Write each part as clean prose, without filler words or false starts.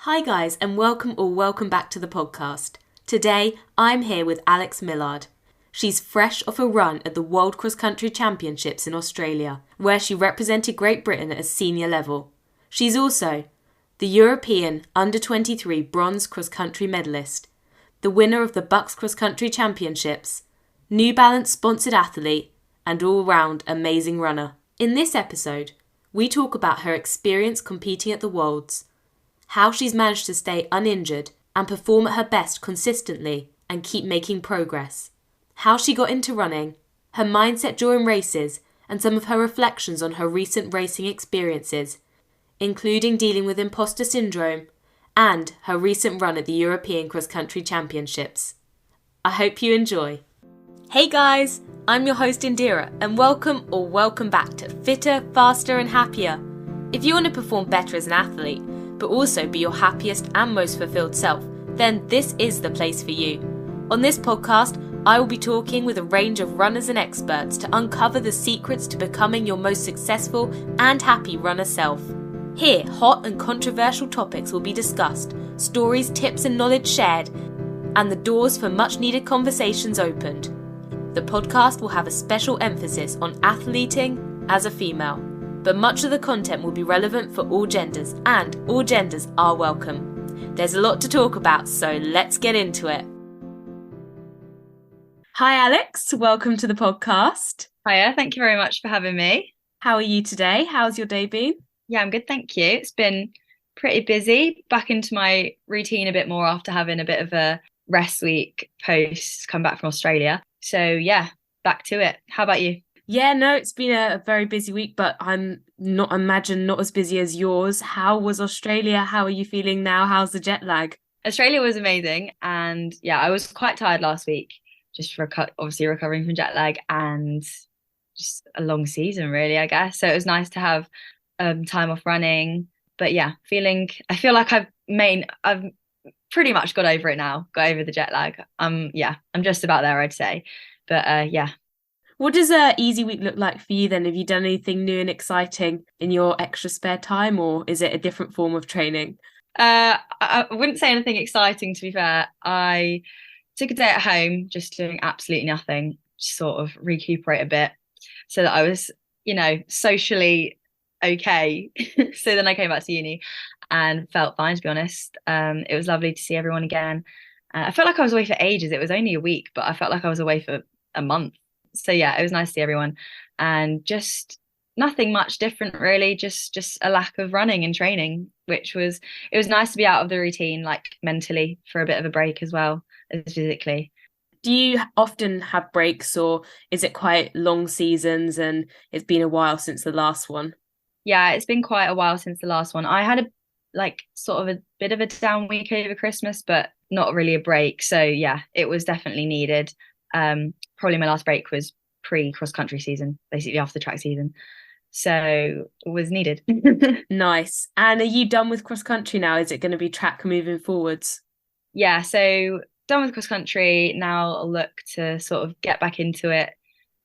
Hi guys, and welcome back to the podcast. Today, I'm here with Alex Millard. She's fresh off a run at the World Cross Country Championships in Australia, where she represented Great Britain at a senior level. She's also the European Under-23 Bronze Cross Country medalist, the winner of the Bucks Cross Country Championships, New Balance sponsored athlete, and all-round amazing runner. In this episode, we talk about her experience competing at the Worlds, how she's managed to stay uninjured and perform at her best consistently and keep making progress, how she got into running, her mindset during races, and some of her reflections on her recent racing experiences, including dealing with imposter syndrome and her recent run at the European Cross Country Championships. I hope you enjoy. Hey guys, I'm your host Indira, and welcome back to Fitter, Faster and Happier. If you want to perform better as an athlete, but also be your happiest and most fulfilled self, then this is the place for you. On this podcast, I will be talking with a range of runners and experts to uncover the secrets to becoming your most successful and happy runner self. Here, hot and controversial topics will be discussed, stories, tips and knowledge shared, and the doors for much needed conversations opened. The podcast will have a special emphasis on athleting as a female, but much of the content will be relevant for all genders, and all genders are welcome. There's a lot to talk about, so let's get into it. Hi Alex, welcome to the podcast. Hiya, thank you very much for having me. How are you today? How's your day been? Yeah, I'm good, thank you. It's been pretty busy, back into my routine a bit more after having a bit of a rest week post come back from Australia. So yeah, back to it. How about you? Yeah, no, it's been a very busy week, but I'm not as busy as yours. How was Australia? How are you feeling now? How's the jet lag? Australia was amazing. And yeah, I was quite tired last week, just obviously recovering from jet lag and just a long season, really, I guess. So it was nice to have time off running. But yeah, I feel like I've pretty much got over it now, got over the jet lag. I'm just about there, I'd say. But yeah. What does a easy week look like for you then? Have you done anything new and exciting in your extra spare time, or is it a different form of training? I wouldn't say anything exciting, to be fair. I took a day at home, just doing absolutely nothing, just sort of recuperate a bit so that I was, socially okay. So then I came back to uni and felt fine, to be honest. It was lovely to see everyone again. I felt like I was away for ages. It was only a week, but I felt like I was away for a month. So yeah, it was nice to see everyone, and just nothing much different really, just a lack of running and training, it was nice to be out of the routine, like mentally, for a bit of a break as well as physically. Do you often have breaks, or is it quite long seasons and it's been a while since the last one? Yeah, it's been quite a while since the last one. I had a bit of a down week over Christmas, but not really a break. So yeah, it was definitely needed. Probably my last break was pre-cross country season, basically after the track season. So it was needed. Nice. And are you done with cross country now? Is it going to be track moving forwards? Yeah, so done with cross country. Now I'll look to sort of get back into it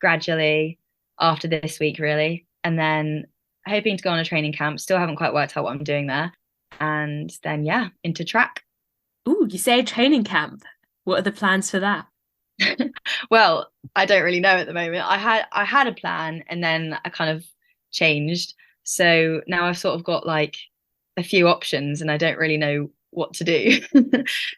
gradually after this week, really. And then hoping to go on a training camp. Still haven't quite worked out what I'm doing there. And then, yeah, into track. Ooh, you say training camp. What are the plans for that? Well, I don't really know at the moment. I had a plan and then I kind of changed. So now I've sort of got like a few options and I don't really know what to do.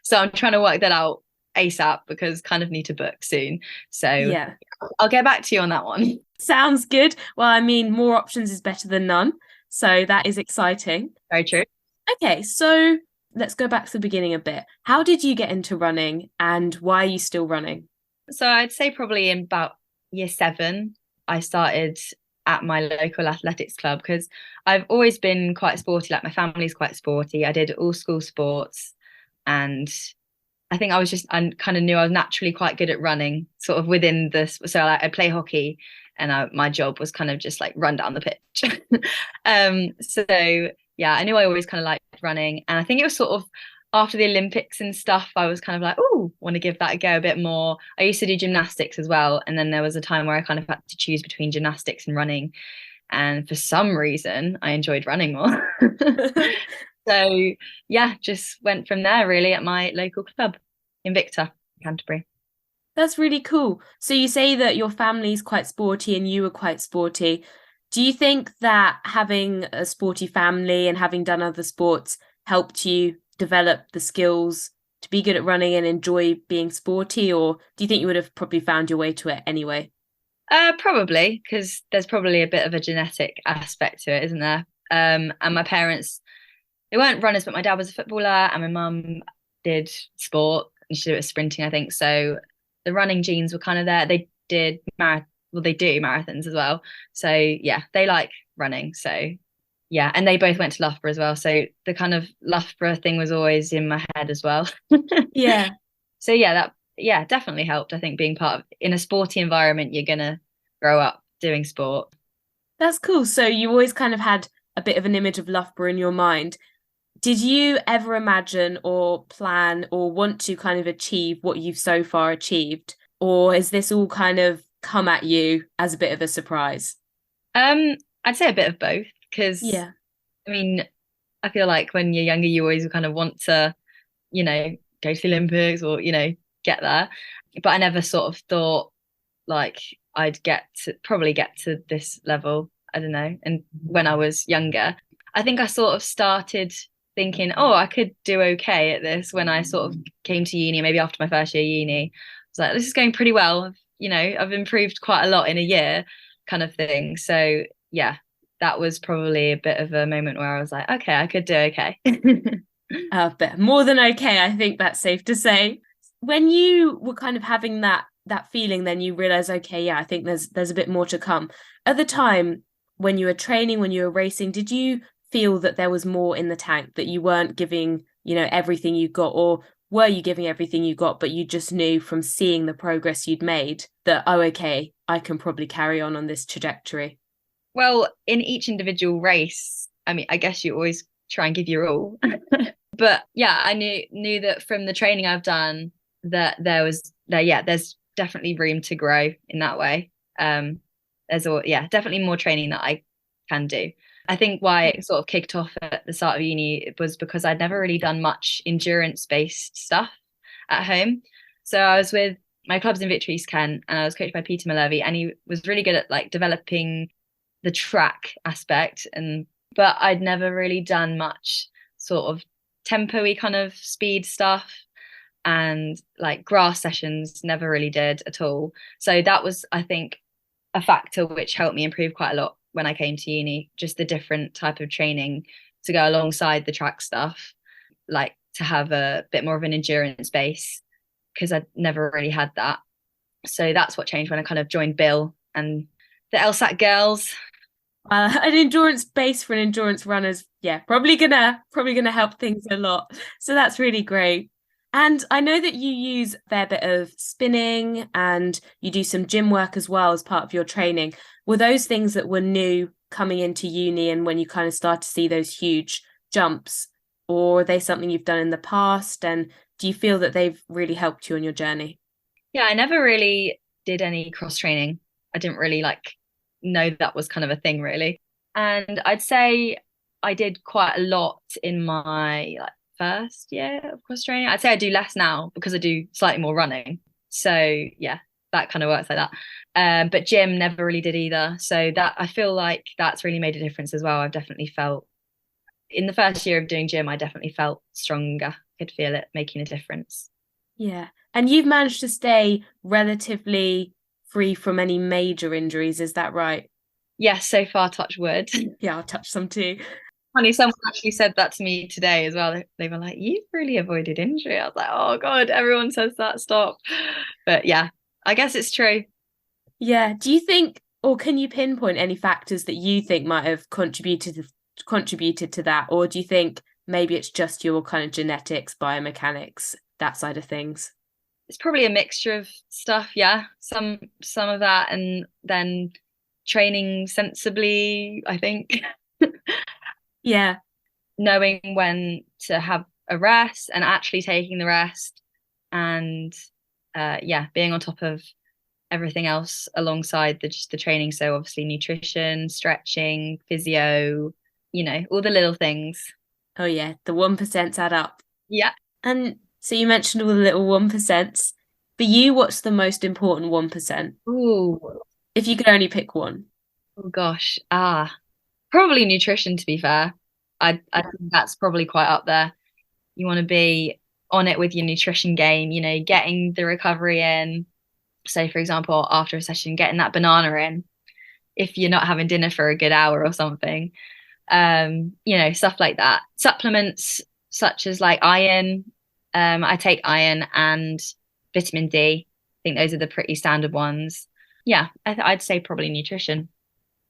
So I'm trying to work that out ASAP because kind of need to book soon. So yeah, I'll get back to you on that one. Sounds good. Well, I mean, more options is better than none. So that is exciting. Very true. Okay, so let's go back to the beginning a bit. How did you get into running and why are you still running? So I'd say probably in about year 7, I started at my local athletics club because I've always been quite sporty. Like my family's quite sporty. I did all school sports, and I think I kind of knew I was naturally quite good at running, sort of within this. So I play hockey, and my job was kind of just like run down the pitch. So yeah, I knew I always kind of liked running, and I think it was sort of after the Olympics and stuff, I was kind of like, oh, want to give that a go a bit more. I used to do gymnastics as well. And then there was a time where I kind of had to choose between gymnastics and running. And for some reason, I enjoyed running more. So yeah, just went from there really at my local club in Victor, Canterbury. That's really cool. So you say that your family's quite sporty and you were quite sporty. Do you think that having a sporty family and having done other sports helped you develop the skills to be good at running and enjoy being sporty, or do you think you would have probably found your way to it anyway? Probably because there's probably a bit of a genetic aspect to it, isn't there? And my parents, they weren't runners, but my dad was a footballer and my mum did sport and she did it with sprinting, I think. So the running genes were kind of there. They did well, they do marathons as well. So yeah, they like running. So yeah, and they both went to Loughborough as well. So the kind of Loughborough thing was always in my head as well. Yeah, So yeah, that yeah, definitely helped. I think being part of in a sporty environment, you're gonna grow up doing sport. that's cool. So you always kind of had a bit of an image of Loughborough in your mind. Did you ever imagine or plan or want to kind of achieve what you've so far achieved? Or has this all kind of come at you as a bit of a surprise? I'd say a bit of both because Yeah. I mean, I feel like when you're younger, you always kind of want to, go to the Olympics or, get there. But I never sort of thought like I'd probably get to this level. I don't know. And when I was younger, I think I sort of started thinking, oh, I could do okay at this when I sort of came to uni, maybe after my first year uni. I was like, this is going pretty well. I've improved quite a lot in a year kind of thing. So yeah, that was probably a bit of a moment where I was like, okay, I could do okay. But more than okay, I think that's safe to say. When you were kind of having that feeling, then you realize, okay, yeah, I think there's a bit more to come. At the time, when you were training, when you were racing, did you feel that there was more in the tank, that you weren't giving, everything you got, or were you giving everything you got, but you just knew from seeing the progress you'd made that, oh, okay, I can probably carry on this trajectory? Well, in each individual race, I mean, I guess you always try and give your all. But yeah, I knew that from the training I've done that there's definitely room to grow in that way. Definitely more training that I can do. I think why it sort of kicked off at the start of uni was because I'd never really done much endurance based stuff at home. So I was with my clubs in Victory East Kent and I was coached by Peter Millard and he was really good at like developing the track aspect but I'd never really done much sort of tempo-y kind of speed stuff and like grass sessions never really did at all. So that was, I think, a factor which helped me improve quite a lot when I came to uni, just the different type of training to go alongside the track stuff, like to have a bit more of an endurance base because I'd never really had that. So that's what changed when I kind of joined Bill and the LSAT girls. An endurance base for an endurance runner's, yeah, probably gonna help things a lot. So that's really great. And I know that you use a fair bit of spinning and you do some gym work as well as part of your training. Were those things that were new coming into uni and when you kind of start to see those huge jumps, or are they something you've done in the past? And do you feel that they've really helped you on your journey? Yeah, I never really did any cross training. I didn't really like know that was kind of a thing really. And I'd say I did quite a lot in my like first year of cross training. I'd say I do less now because I do slightly more running. So yeah, that kind of works like that. But gym never really did either. So that I feel like that's really made a difference as well. I've definitely felt in the first year of doing gym, I definitely felt stronger. Could feel it making a difference. Yeah. And you've managed to stay relatively free from any major injuries, is that right? Yes, so far, touch wood. Yeah, I'll touch some too. Funny, someone actually said that to me today as well. They were like, "You've really avoided injury." I was like, "Oh God, everyone says that. Stop." But yeah, I guess it's true. Yeah. Do you think, or can you pinpoint any factors that you think might have contributed to that? Or do you think maybe it's just your kind of genetics, biomechanics, that side of things? It's probably a mixture of stuff. Yeah, some of that, and then training sensibly. I think Yeah. knowing when to have a rest and actually taking the rest, and yeah, being on top of everything else alongside the training. So obviously nutrition, stretching, physio, all the little things. Oh yeah, the 1% add up. Yeah. And so you mentioned all the little 1%. For you, what's the most important 1%? Ooh. If you could only pick one. Oh gosh. Probably nutrition, to be fair. I think that's probably quite up there. You want to be on it with your nutrition game, getting the recovery in. Say, for example, after a session, getting that banana in if you're not having dinner for a good hour or something. Stuff like that. Supplements such as like iron. I take iron and vitamin D. I think those are the pretty standard ones. Yeah, I'd say probably nutrition.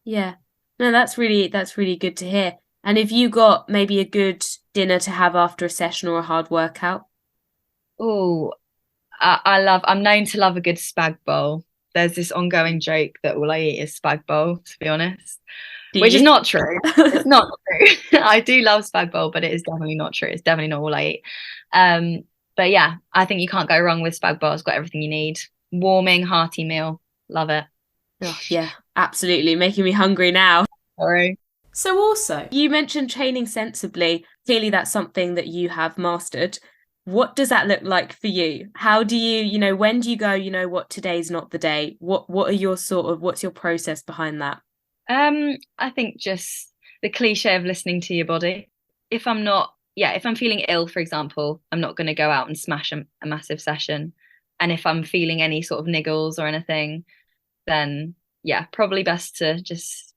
Yeah. No, that's really good to hear. And if you got maybe a good dinner to have after a session or a hard workout? Oh, I'm known to love a good spag bowl. There's this ongoing joke that all I eat is spag bowl, to be honest, Do which is you? not true. It's not true. I do love spag bowl, but it is definitely not true. It's definitely not all I eat. Um, but yeah, I think you can't go wrong with spag bowl. It's got everything you need. Warming, hearty meal. Love it. Oh, yeah, absolutely. Making me hungry now. Sorry. So also, you mentioned training sensibly. Clearly, that's something that you have mastered. What does that look like for you? How do you, when do you go, what, today's not the day? What are your what's your process behind that? I think just the cliche of listening to your body. If I'm feeling ill, for example, I'm not going to go out and smash a massive session. And if I'm feeling any sort of niggles or anything, then yeah, probably best to just,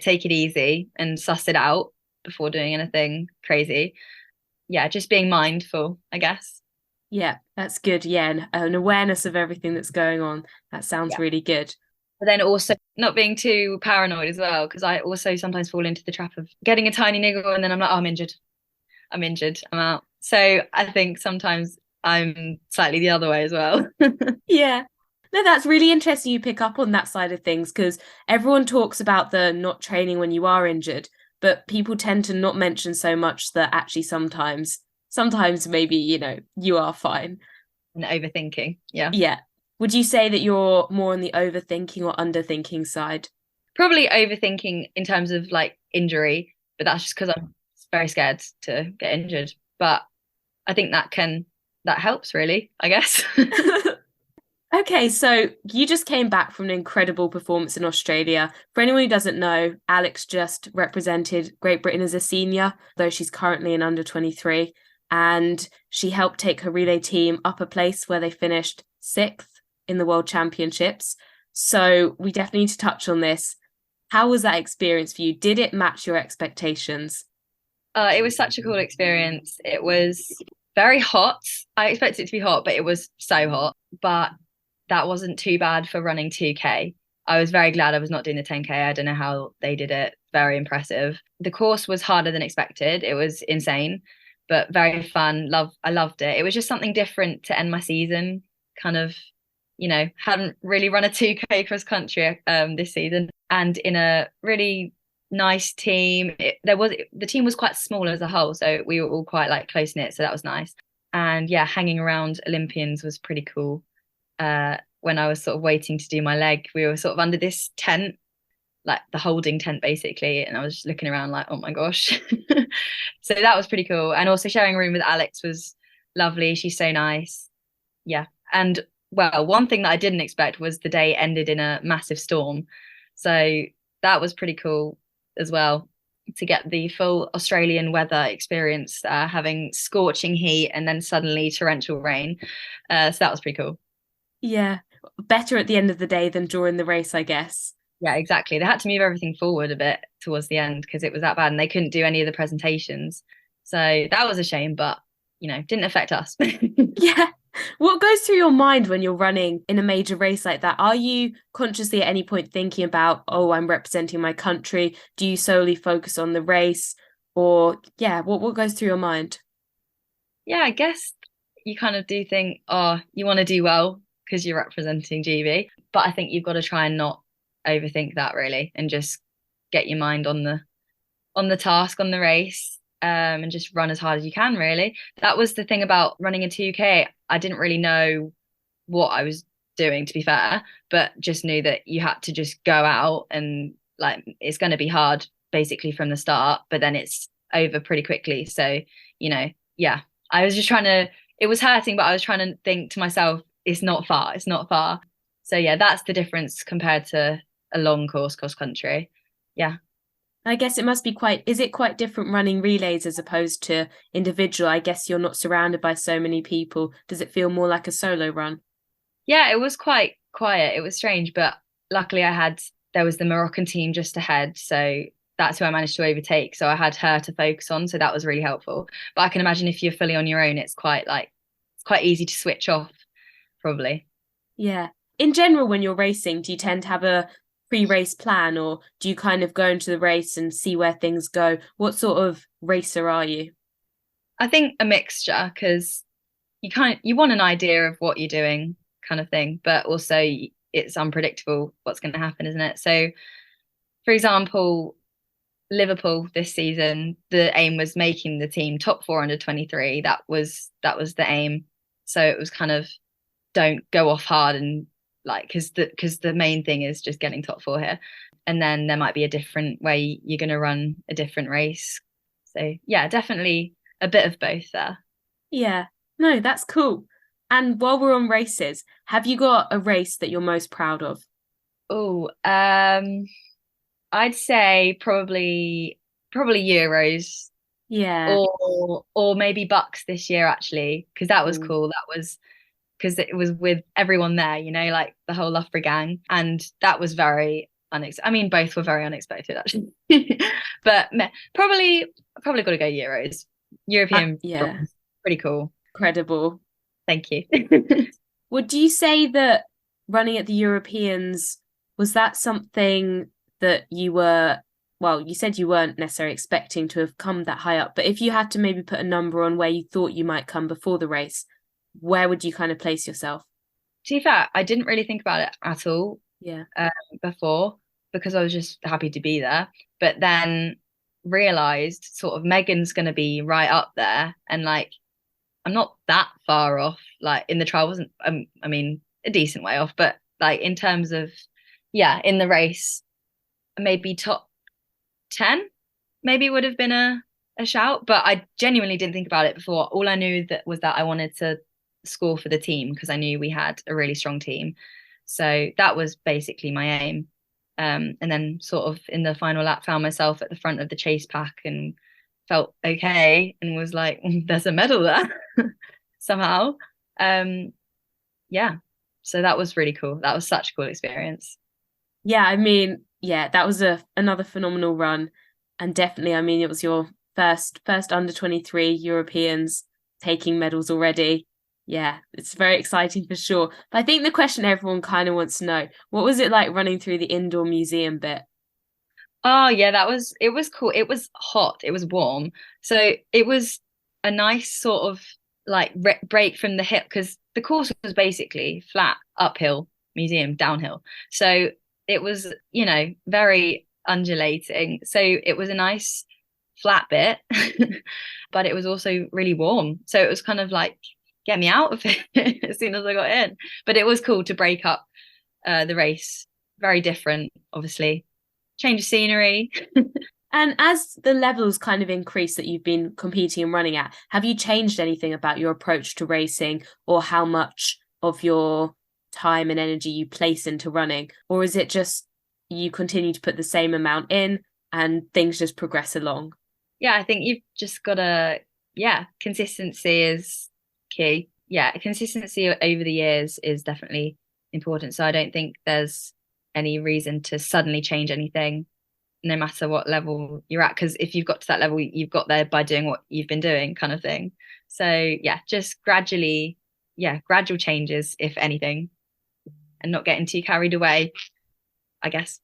take it easy and suss it out before doing anything crazy. Yeah, just being mindful, I guess. Yeah, that's good. Yeah, and an awareness of everything that's going on. That sounds Yeah. really good. But then also not being too paranoid as well, because I also sometimes fall into the trap of getting a tiny niggle and then I'm like, oh, I'm injured. I'm injured. I'm out. So I think sometimes I'm slightly the other way as well. Yeah. No, that's really interesting you pick up on that side of things because everyone talks about the not training when you are injured, but people tend to not mention so much that actually sometimes maybe, you are fine. And overthinking. Yeah. Yeah. Would you say that you're more on the overthinking or underthinking side? Probably overthinking in terms of like injury, but that's just because I'm very scared to get injured. But I think that helps really, I guess. Okay, so you just came back from an incredible performance in Australia. For anyone who doesn't know, Alex just represented Great Britain as a senior, though she's currently an under 23. And she helped take her relay team up a place where they finished 6th in the World Championships. So we definitely need to touch on this. How was that experience for you? Did it match your expectations? It was such a cool experience. It was very hot. I expected it to be hot, but it was so hot. But that wasn't too bad for running 2K. I was very glad I was not doing the 10K. I don't know how they did it. Very impressive. The course was harder than expected. It was insane, but very fun. I loved it. It was just something different to end my season. Kind of, hadn't really run a 2K cross country this season, and in a really nice team. The team was quite small as a whole, so we were all quite like close knit. So that was nice. And yeah, hanging around Olympians was pretty cool. When I was sort of waiting to do my leg, we were sort of under this tent, like the holding tent basically, and I was just looking around like, oh my gosh. So that was pretty cool. And also sharing a room with Alex was lovely. She's so nice. Yeah. And well, one thing that I didn't expect was the day ended in a massive storm. So that was pretty cool as well, to get the full Australian weather experience, having scorching heat and then suddenly torrential rain. So that was pretty cool. Yeah, better at the end of the day than during the race, I guess. Yeah, exactly. They had to move everything forward a bit towards the end because it was that bad and they couldn't do any of the presentations. So that was a shame, but didn't affect us. Yeah. What goes through your mind when you're running in a major race like that? Are you consciously at any point thinking about, oh, I'm representing my country? Do you solely focus on the race? Or, yeah, what goes through your mind? Yeah, I guess you kind of do think, oh, you want to do well because you're representing GB. But I think you've got to try and not overthink that really and just get your mind on the task, on the race, and just run as hard as you can, really. That was the thing about running a 2K. I didn't really know what I was doing, to be fair, but just knew that you had to just go out and like it's going to be hard basically from the start, but then it's over pretty quickly. So, yeah, I was just trying to, it was hurting, but I was trying to think to myself, it's not far, it's not far. So yeah, that's the difference compared to a long course cross country. Yeah. I guess it must be is it quite different running relays as opposed to individual? I guess you're not surrounded by so many people. Does it feel more like a solo run? Yeah, it was quite quiet. It was strange, but luckily there was the Moroccan team just ahead. So that's who I managed to overtake. So I had her to focus on. So that was really helpful. But I can imagine if you're fully on your own, it's quite easy to switch off, probably. Yeah. In general, when you're racing, do you tend to have a pre-race plan, or do you kind of go into the race and see where things go? What sort of racer are you? I think a mixture, because you want an idea of what you're doing, kind of thing, but also it's unpredictable what's going to happen, isn't it? So, for example, Liverpool this season, the aim was making the team top four under 23. That was the aim. So it was kind of don't go off hard and like because the main thing is just getting top four here. And then there might be a different way you're going to run a different race. So yeah, definitely a bit of both there. Yeah. No, that's cool. And while we're on races, have you got a race that you're most proud of? Oh, I'd say probably Euros Yeah. or maybe Bucks this year actually, because that was Mm. cool. That was because it was with everyone there, like the whole Loughborough gang, and that was very unexpected. I mean, both were very unexpected actually, but probably got to go Euros, European Yeah. bronze. Pretty cool. Incredible. Thank you. Would you say that running at the Europeans, was that something that well, you said you weren't necessarily expecting to have come that high up, but if you had to maybe put a number on where you thought you might come before the race, where would you kind of place yourself? To be fair, I didn't really think about it at all Yeah. before because I was just happy to be there. But then realized sort of Megan's going to be right up there, and like I'm not that far off. Like in the trial wasn't, I mean, a decent way off, but like in terms of, yeah, in the race, maybe top 10, maybe would have been a shout. But I genuinely didn't think about it before. All I knew that I wanted to score for the team because I knew we had a really strong team. So that was basically my aim. And then sort of in the final lap found myself at the front of the chase pack and felt okay and was like, there's a medal there somehow. Yeah. So that was really cool. That was such a cool experience. Yeah, I mean, yeah, that was another phenomenal run. And definitely, I mean, it was your first under 23 Europeans taking medals already. Yeah, it's very exciting for sure. But I think the question everyone kind of wants to know, what was it like running through the indoor museum bit? Oh yeah, it was cool. It was hot, it was warm. So it was a nice sort of like break from the hill because the course was basically flat uphill, museum downhill. So it was, very undulating. So it was a nice flat bit, but it was also really warm. So it was kind of like get me out of it as soon as I got in. But it was cool to break up the race. Very different, obviously. Change of scenery. And as the levels kind of increase that you've been competing and running at, have you changed anything about your approach to racing or how much of your time and energy you place into running? Or is it just you continue to put the same amount in and things just progress along? Yeah, I think you've just got to, yeah, consistency is key. Yeah, consistency over the years is definitely important. So I don't think there's any reason to suddenly change anything, no matter what level you're at. Because if you've got to that level, you've got there by doing what you've been doing, kind of thing. So yeah, just gradual changes, if anything, and not getting too carried away, I guess.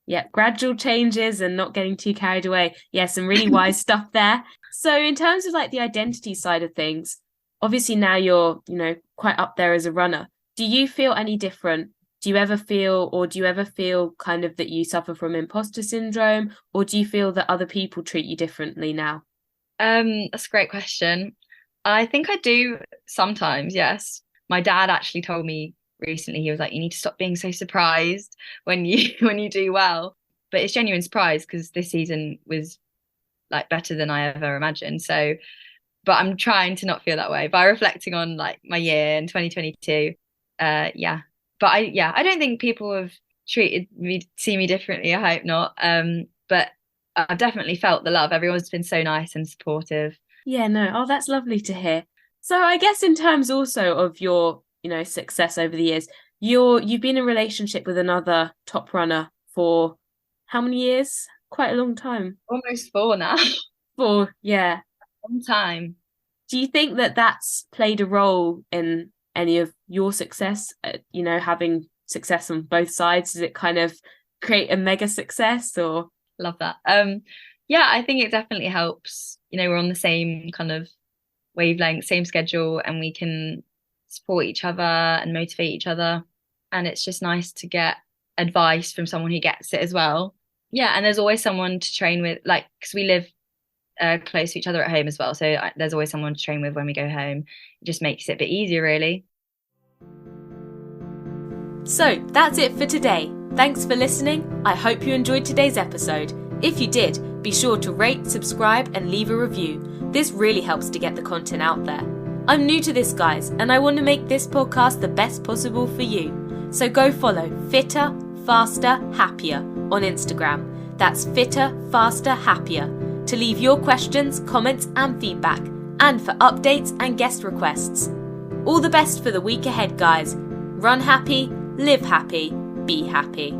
Yeah, gradual changes and not getting too carried away. Yeah, some really wise stuff there. So in terms of like the identity side of things, obviously now you're, quite up there as a runner. Do you feel any different? Do you ever feel kind of that you suffer from imposter syndrome, or do you feel that other people treat you differently now? That's a great question. I think I do sometimes, yes. My dad actually told me recently, he was like, you need to stop being so surprised when you when you do well. But it's genuine surprise because this season was like better than I ever imagined. So, but I'm trying to not feel that way by reflecting on like my year in 2022. Yeah, but I don't think people have see me differently. I hope not. But I've definitely felt the love. Everyone's been so nice and supportive. Yeah, no. Oh, that's lovely to hear. So I guess in terms also of your, success over the years, you've been in a relationship with another top runner for how many years? Quite a long time. Almost 4 now. 4, yeah. Long time. Do you think that that's played a role in any of your success? Having success on both sides, does it kind of create a mega success or? Love that. Yeah, I think it definitely helps. We're on the same kind of wavelength, same schedule, and we can support each other and motivate each other. And it's just nice to get advice from someone who gets it as well. Yeah, and there's always someone to train with, like, because we live close to each other at home as well. So there's always someone to train with when we go home. It just makes it a bit easier, really. So that's it for today. Thanks for listening. I hope you enjoyed today's episode. If you did, be sure to rate, subscribe, and leave a review. This really helps to get the content out there. I'm new to this, guys, and I want to make this podcast the best possible for you. So go follow Fitter, Faster, Happier on Instagram. That's Fitter, Faster, Happier to leave your questions, comments, and feedback, and for updates and guest requests. All the best for the week ahead, guys. Run happy, live happy, be happy.